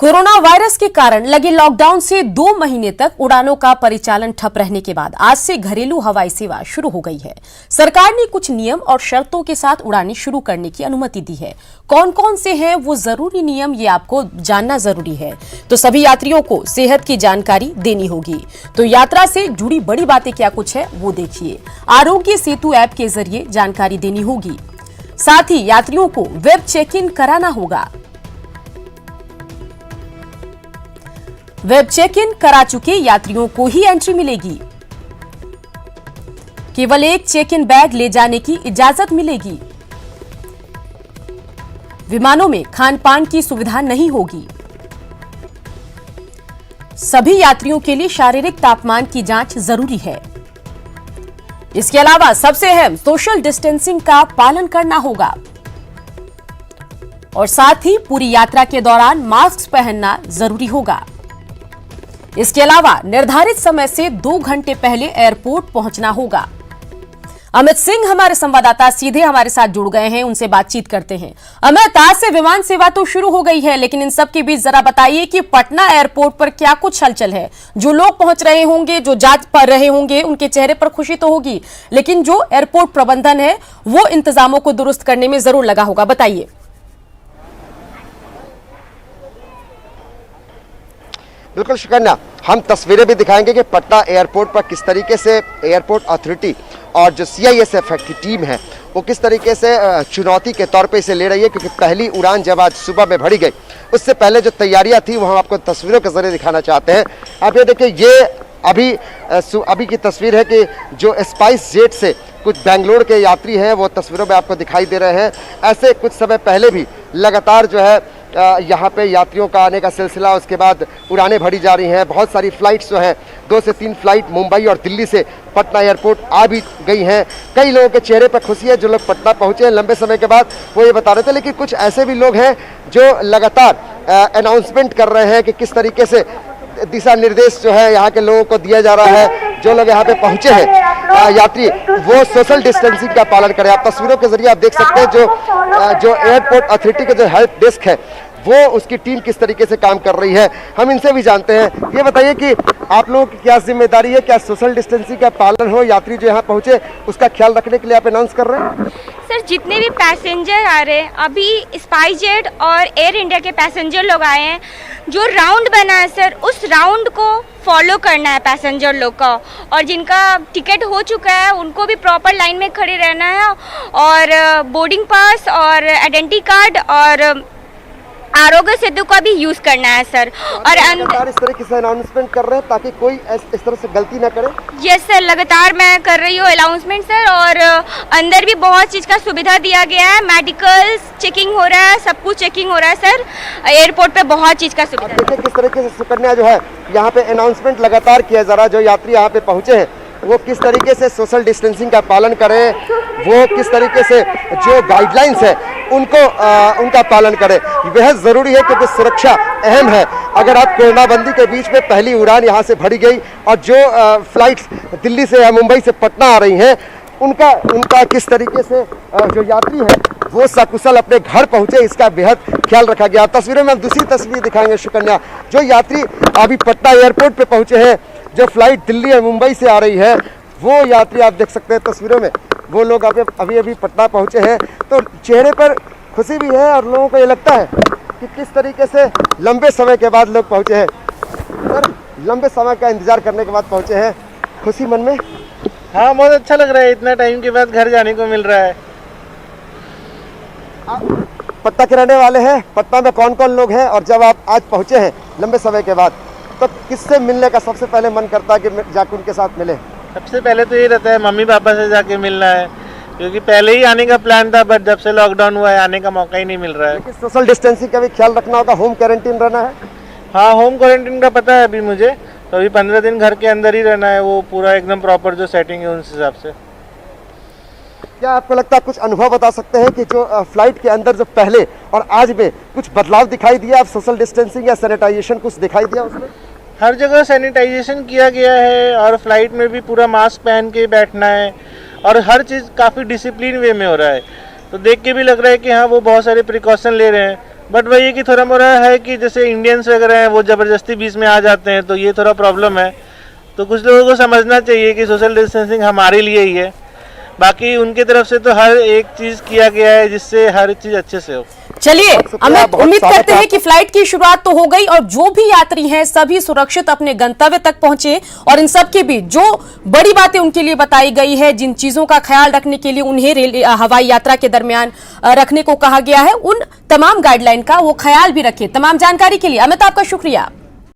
Corona virus के कारण लगे लॉकडाउन से 2 महीने तक उड़ानों का परिचालन ठप रहने के बाद आज से घरेलू हवाई सेवा शुरू हो गई है। सरकार ने कुछ नियम और शर्तों के साथ उड़ानें शुरू करने की अनुमति दी है। कौन कौन से हैं वो जरूरी नियम, ये आपको जानना जरूरी है। तो सभी यात्रियों को सेहत की जानकारी देनी होगी। तो यात्रा से जुड़ी बड़ी बातें क्या कुछ है वो देखिए। आरोग्य सेतु ऐप के जरिए जानकारी देनी होगी। साथ ही यात्रियों को वेब चेक इन कराना होगा। वेब चेक इन करा चुके यात्रियों को ही एंट्री मिलेगी। केवल एक चेक इन बैग ले जाने की इजाजत मिलेगी। विमानों में खान पान की सुविधा नहीं होगी। सभी यात्रियों के लिए शारीरिक तापमान की जांच जरूरी है। इसके अलावा सबसे अहम सोशल डिस्टेंसिंग का पालन करना होगा और साथ ही पूरी यात्रा के दौरान मास्क पहनना जरूरी होगा। इसके अलावा निर्धारित समय से 2 घंटे पहले एयरपोर्ट पहुंचना होगा। अमित सिंह हमारे संवाददाता सीधे हमारे साथ जुड़ गए हैं, उनसे बातचीत करते हैं। अमित, आज से विमान सेवा तो शुरू हो गई है, लेकिन इन सब के बीच जरा बताइए कि पटना एयरपोर्ट पर क्या कुछ हलचल है। जो लोग पहुंच रहे होंगे, जो जांच पर रहे होंगे, उनके चेहरे पर खुशी तो होगी, लेकिन जो एयरपोर्ट प्रबंधन है वो इंतजामों को दुरुस्त करने में जरूर लगा होगा। बताइए। बिल्कुल शुक्रिया। हम तस्वीरें भी दिखाएंगे कि पटना एयरपोर्ट पर किस तरीके से एयरपोर्ट अथॉरिटी और जो CISF की टीम है वो किस तरीके से चुनौती के तौर पे इसे ले रही है, क्योंकि पहली उड़ान जब आज सुबह में भरी गई उससे पहले जो तैयारियां थी वो हम आपको तस्वीरों के जरिए दिखाना चाहते हैं। आप ये देखिए, ये अभी की तस्वीर है कि जो स्पाइस जेट से कुछ बेंगलोर के यात्री हैं वो तस्वीरों में आपको दिखाई दे रहे हैं। ऐसे कुछ समय पहले भी लगातार जो है यहाँ पे यात्रियों का आने का सिलसिला, उसके बाद उड़ानें भरी जा रही हैं। बहुत सारी फ्लाइट्स जो हैं 2 से 3 फ्लाइट मुंबई और दिल्ली से पटना एयरपोर्ट आ भी गई हैं। कई लोगों के चेहरे पर खुशी है। जो लोग पटना पहुँचे हैं लंबे समय के बाद वो ये बता रहे थे, लेकिन कुछ ऐसे भी लोग हैं जो लगातार अनाउंसमेंट कर रहे हैं कि किस तरीके से दिशा निर्देश जो है यहाँ के लोगों को दिया जा रहा है। जो लोग यहाँ पे पहुंचे हैं यात्री, वो सोशल डिस्टेंसिंग का पालन करें। आप तस्वीरों के जरिए आप देख सकते हैं जो एयरपोर्ट अथॉरिटी के जो हेल्प डेस्क है वो उसकी टीम किस तरीके से काम कर रही है, हम इनसे भी जानते हैं। ये बताइए कि आप लोगों की क्या जिम्मेदारी है, क्या सोशल डिस्टेंसिंग का पालन हो, यात्री जो यहाँ पहुंचे उसका ख्याल रखने के लिए आप अनाउंस कर रहे हैं? सर, जितने भी पैसेंजर आ रहे हैं, अभी स्पाइस जेट और एयर इंडिया के पैसेंजर लोग आए हैं, जो राउंड बना है सर उस राउंड को फॉलो करना है पैसेंजर लोग का, और जिनका टिकट हो चुका है उनको भी प्रॉपर लाइन में खड़े रहना है और बोर्डिंग पास और आइडेंटिटी कार्ड और आरोग्य सेतु का भी यूज करना है सर। और इस तरीके से अनाउंसमेंट कर रहे हैं ताकि कोई इस तरह से गलती ना करे। यस सर, लगातार मैं कर रही हूँ अनाउंसमेंट सर, और अंदर भी बहुत चीज़ का सुविधा दिया गया है। मेडिकल चेकिंग हो रहा है, सब कुछ चेकिंग हो रहा है सर। एयरपोर्ट पे बहुत चीज़ का सुविधा। देखिए किस तरीके से सुकन्या जो है यहाँ पे अनाउंसमेंट लगातार किया जा रहा है। जो यात्री यहाँ पे पहुँचे हैं वो किस तरीके से सोशल डिस्टेंसिंग का पालन करें, वो किस तरीके से जो गाइडलाइंस है उनका पालन करें। बेहद ज़रूरी है क्योंकि सुरक्षा अहम है। अगर आप कोरोना बंदी के बीच में पहली उड़ान यहाँ से भरी गई और जो फ्लाइट्स दिल्ली से या मुंबई से पटना आ रही हैं उनका किस तरीके से जो यात्री है वो सकुशल अपने घर पहुँचे, इसका बेहद ख्याल रखा गया। तस्वीरों में हम दूसरी तस्वीर दिखाएंगे शुकन्या। जो यात्री अभी पटना एयरपोर्ट पर पहुँचे हैं, जो फ्लाइट दिल्ली और मुंबई से आ रही है, वो यात्री आप देख सकते हैं तस्वीरों में। वो लोग अभी पटना पहुंचे हैं तो चेहरे पर खुशी भी है और लोगों को ये लगता है कि किस तरीके से लंबे समय के बाद लोग पहुंचे हैं। सर, लंबे समय का इंतजार करने के बाद पहुंचे हैं, खुशी मन में? हाँ, बहुत अच्छा लग रहा है। इतना टाइम के बाद घर जाने को मिल रहा है। पटना के रहने वाले हैं, पटना में कौन कौन लोग हैं, और जब आप आज पहुँचे हैं लंबे समय के बाद तो किससे मिलने का सबसे पहले मन करता है कि जाकर उनके साथ मिले? सबसे पहले तो ये रहता है मम्मी पापा से जाके मिलना है, क्योंकि पहले ही आने का प्लान था, बट जब से लॉकडाउन हुआ है आने का मौका ही नहीं मिल रहा है। लेकिन सोशल डिस्टेंसिंग का भी ख्याल रखना होगा, होम क्वारंटीन रहना है। हाँ, होम क्वारंटीन का पता है अभी मुझे, तो अभी 15 दिन घर के अंदर ही रहना है, वो पूरा एकदम प्रॉपर जो सेटिंग है उस हिसाब से। क्या आपको लगता है, कुछ अनुभव बता सकते हैं कि जो फ्लाइट के अंदर जो पहले और आज में कुछ बदलाव दिखाई दिया? आप सोशल डिस्टेंसिंग या सैनिटाइजेशन कुछ दिखाई दिया उसमें? हर जगह सैनिटाइजेशन किया गया है और फ्लाइट में भी पूरा मास्क पहन के बैठना है और हर चीज़ काफ़ी डिसिप्लिन वे में हो रहा है। तो देख के भी लग रहा है कि हाँ वो बहुत सारे प्रिकॉशन ले रहे हैं। बट वही है कि थोड़ा मोड़ा है कि जैसे इंडियंस वगैरह हैं वो ज़बरदस्ती बीच में आ जाते हैं, तो ये थोड़ा प्रॉब्लम है। तो कुछ लोगों को समझना चाहिए कि सोशल डिस्टेंसिंग हमारे लिए ही है, बाकी उनकी तरफ से तो हर एक चीज़ किया गया है जिससे हर चीज़ अच्छे से हो। चलिए अमित, बहुत उम्मीद स्वागत करते है हैं कि फ्लाइट की शुरुआत तो हो गई और जो भी यात्री हैं सभी सुरक्षित अपने गंतव्य तक पहुंचे, और इन सब के बीच जो बड़ी बातें उनके लिए बताई गई है, जिन चीजों का ख्याल रखने के लिए उन्हें हवाई यात्रा के दरमियान रखने को कहा गया है, उन तमाम गाइडलाइन का वो ख्याल भी रखें। तमाम जानकारी के लिए अमित आपका शुक्रिया।